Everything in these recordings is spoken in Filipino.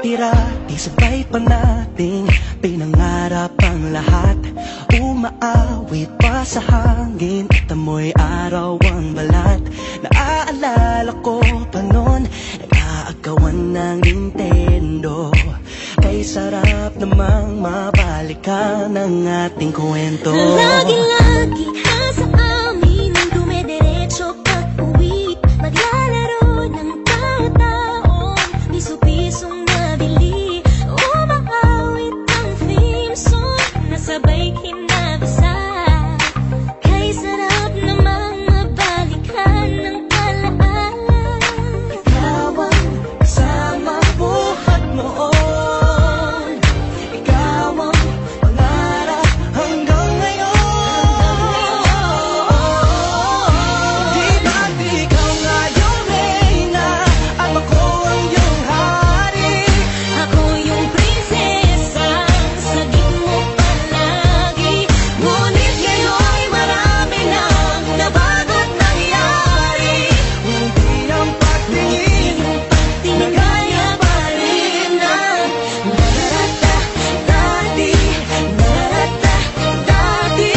dati-rati sabay pa nating pinangarap ang lahat. Umaawit pa sa hangin at amoy araw ang balat. Naaalala ko pa noon, nag-aagawan ng Nintendo. Kay sarap namang mabalikan ang ating kwento. Lagi-lagi ka sa amin ang dumediretso pag-uwi. Maglalaro ng tao-taon, piso-pisong nabili. Umaawit ang theme song, nasabay kinabasa. Kay sarap namang mabalikan ng alaala. Ikaw ang kasama buhat noon, ikaw ang pangarap hanggang ngayon. Di ba't ikaw nga yung reyna at ako ang iyong hari? Ako yung prinsesa, saging mo palagi. Ngunit ngayon'y marami nang nabago't nangyari. Hindi ang pagtingin Tingin kaya pa rin na narata dati, narata dati,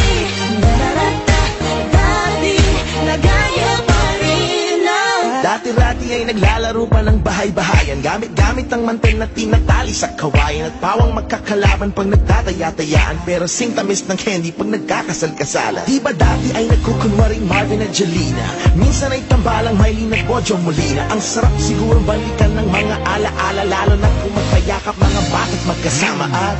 narata dati, nagaya pa rin na. Dati-rati ay naglalaro pa ng bahay-bahayan, gamit-gamit ang mantel na tinatali sa kawayan. At pawang magkakalaban pag nagtataya-tayaan, pero sing tamis ng candy pag nagkakasal-kasalan. Di ba dati ay nagkukunwaring Marvin at Jelena? Minsan ay tambalang Mylene at Bojo Molina. Ang sarap siguro balikan ng mga alaala, lalo na kung magpayakap mga bata't magkasama. At